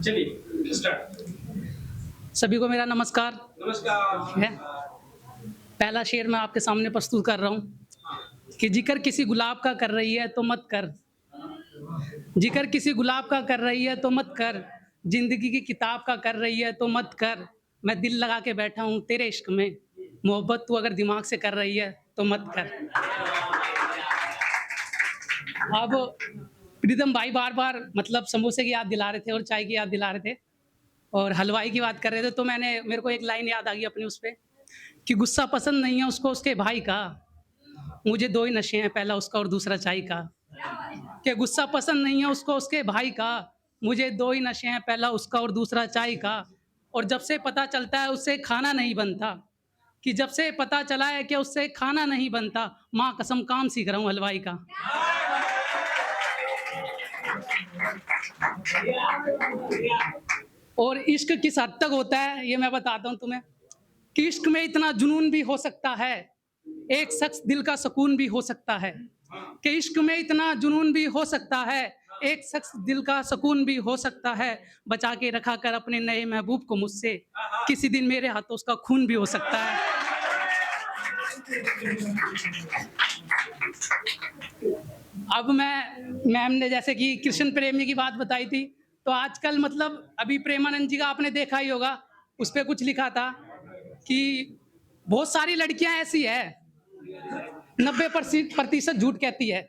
चलिए स्टार्ट। सभी को मेरा नमस्कार नमस्कार। है। पहला शेर मैं आपके सामने प्रस्तुत कर रहा हूँ कि जिक्र किसी गुलाब का कर रही है तो मत कर। जिक्र किसी गुलाब का कर रही है तो मत कर। जिंदगी की किताब का कर रही है तो मत कर। मैं दिल लगा के बैठा हूँ तेरे इश्क में। मोहब्बत तू अगर दिमाग से कर रही है तो मत कर। अब प्रीतम भाई बार बार मतलब समोसे की याद दिला रहे थे और चाय की याद दिला रहे थे और हलवाई की बात कर रहे थे, तो मेरे को एक लाइन याद आ गई अपनी उस पे कि गुस्सा पसंद नहीं है उसको उसके भाई का। मुझे दो ही नशे हैं, पहला उसका और दूसरा चाय का। कि गुस्सा पसंद नहीं है उसको उसके भाई का। मुझे दो ही नशे हैं, पहला उसका और दूसरा चाय का। और जब से पता चलता है उससे खाना नहीं बनता, कि जब से पता चला है कि उससे खाना नहीं बनता, माँ कसम काम सीख रहा हूँ हलवाई का। और इश्क किस हद तक होता है ये मैं बताता हूँ तुम्हें, कि इश्क में इतना जुनून भी हो सकता है, एक शख्स दिल का सुकून भी हो सकता है। कि इश्क में इतना जुनून भी हो सकता है, एक शख्स दिल का सुकून भी हो सकता है। बचा के रखा कर अपने नए महबूब को मुझसे, किसी दिन मेरे हाथों उसका खून भी हो सकता है। अब मैम ने जैसे कि कृष्ण प्रेम जी की बात बताई थी, तो आजकल मतलब अभी प्रेमानंद जी का आपने देखा ही होगा, उस पे कुछ लिखा था कि बहुत सारी लड़कियां ऐसी है 90% झूठ कहती है।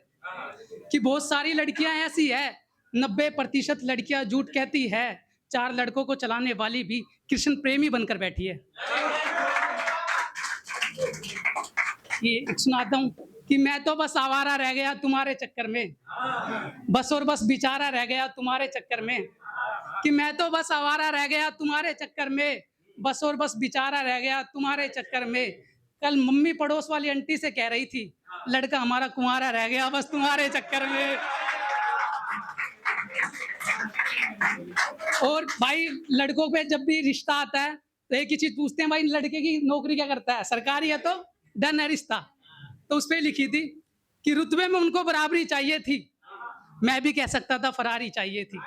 कि बहुत सारी लड़कियां ऐसी है 90% लड़कियां झूठ कहती है। चार लड़कों को चलाने वाली भी कृष्ण प्रेमी बनकर बैठी है। ये एक सुनाता हूँ कि मैं तो बस आवारा रह गया तुम्हारे चक्कर में, बस और बस बेचारा रह गया तुम्हारे चक्कर में। कि मैं तो बस आवारा रह गया तुम्हारे चक्कर में, बस और बस बेचारा रह गया तुम्हारे चक्कर में। कल मम्मी पड़ोस वाली आंटी से कह रही थी लड़का हमारा कुंवारा रह गया बस तुम्हारे चक्कर में। और भाई लड़कों पे जब भी रिश्ता आता है तो एक ही चीज पूछते हैं, भाई लड़के की नौकरी क्या करता है, सरकारी है तो डन है रिश्ता। तो उस पे लिखी थी कि रुतबे में उनको बराबरी चाहिए थी, मैं भी कह सकता था फरारी चाहिए थी।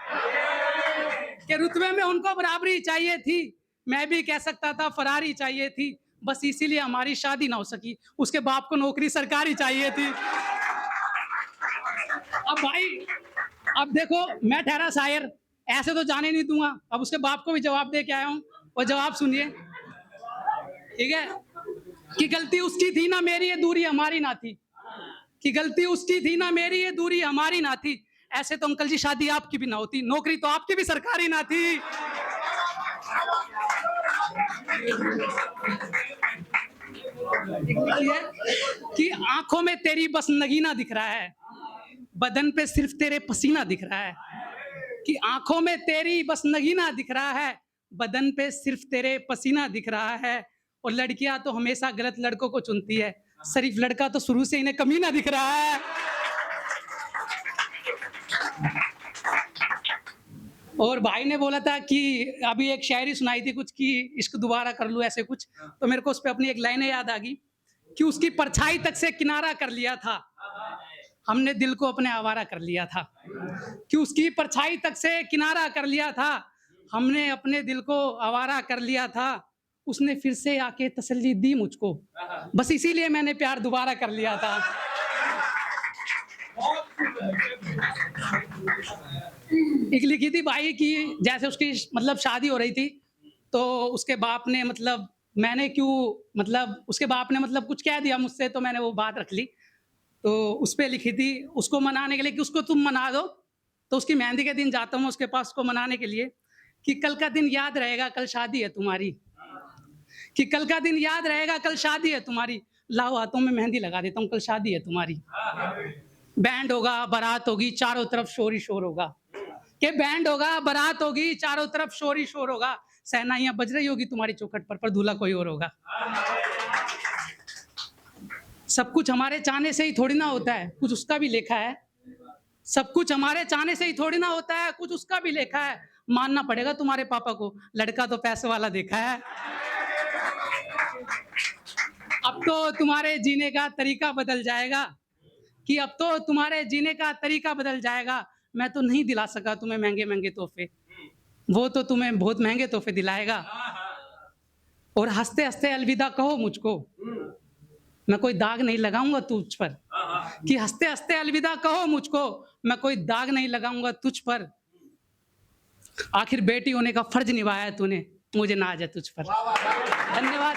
कि रुतबे में उनको बराबरी चाहिए थी, मैं भी कह सकता था फरारी चाहिए थी। बस इसीलिए हमारी शादी ना हो सकी, उसके बाप को नौकरी सरकारी चाहिए थी। अब भाई अब देखो मैं ठहरा शायर, ऐसे तो जाने नहीं दूंगा, अब उसके बाप को भी जवाब दे के आया हूँ और जवाब सुनिए। ठीक है कि गलती उसकी थी ना मेरी, ये दूरी हमारी ना थी। कि गलती उसकी थी ना मेरी, ये दूरी हमारी ना थी। ऐसे तो अंकल जी शादी आपकी भी ना होती, नौकरी तो आपकी भी सरकारी ना थी। कि आंखों में तेरी बस नगीना दिख रहा है, बदन पे सिर्फ तेरे पसीना दिख रहा है। कि आंखों में तेरी बस नगीना दिख रहा है, बदन पे सिर्फ तेरे पसीना दिख रहा है। और लड़कियां तो हमेशा गलत लड़कों को चुनती है, शरीफ लड़का तो शुरू से इन्हें कमीना दिख रहा है। और भाई ने बोला था कि अभी एक शायरी सुनाई थी कुछ कि इश्क दोबारा कर लूं ऐसे कुछ, तो मेरे को उस पर अपनी एक लाइनें याद आ गई कि उसकी परछाई तक से किनारा कर लिया था, हमने दिल को अपने आवारा कर लिया था। कि उसकी परछाई तक से किनारा कर लिया था, हमने अपने दिल को आवारा कर लिया था। उसने फिर से आके तसल्ली दी मुझको, बस इसीलिए मैंने प्यार दोबारा कर लिया था। एक लिखी थी भाई कि जैसे उसकी मतलब शादी हो रही थी, तो उसके बाप ने मतलब मैंने क्यों मतलब उसके बाप ने मतलब कुछ कह दिया मुझसे, तो मैंने वो बात रख ली। तो उस पे लिखी थी उसको मनाने के लिए कि उसको तुम मना दो। तो उसकी मेहंदी के दिन जाता हूँ उसके पास उसको मनाने के लिए, कि कल का दिन याद रहेगा कल शादी है तुम्हारी। कि कल का दिन याद रहेगा कल शादी है तुम्हारी, लाओ हाथों में मेहंदी लगा देता हूँ कल शादी है तुम्हारी। बैंड होगा बारात होगी चारों तरफ शोर ही शोर होगा। कि बैंड होगा बारात होगी चारों तरफ शोर ही शोर होगा, सहनाइयां बज रही होगी तुम्हारी चौखट पर दूल्हा कोई और होगा। सब कुछ हमारे चाहने से ही थोड़ी ना होता है, कुछ उसका भी लेखा है। सब कुछ हमारे चाहने से ही थोड़ी ना होता है, कुछ उसका भी लेखा है। मानना पड़ेगा तुम्हारे पापा को, लड़का तो पैसे वाला देखा है। अब तो तुम्हारे जीने का तरीका बदल जाएगा, कि अब तो तुम्हारे जीने का तरीका बदल जाएगा। मैं तो नहीं दिला सका तुम्हें महंगे महंगे तोहफे, वो तो तुम्हें बहुत महंगे तोहफे दिलाएगा। और हंसते हंसते अलविदा कहो मुझको, मैं कोई दाग नहीं लगाऊंगा तुझ पर। कि हंसते हंसते अलविदा कहो मुझको, मैं कोई दाग नहीं लगाऊंगा तुझ पर। आखिर बेटी होने का फर्ज निभाया तूने, मुझे नाज है तुझ पर। धन्यवाद।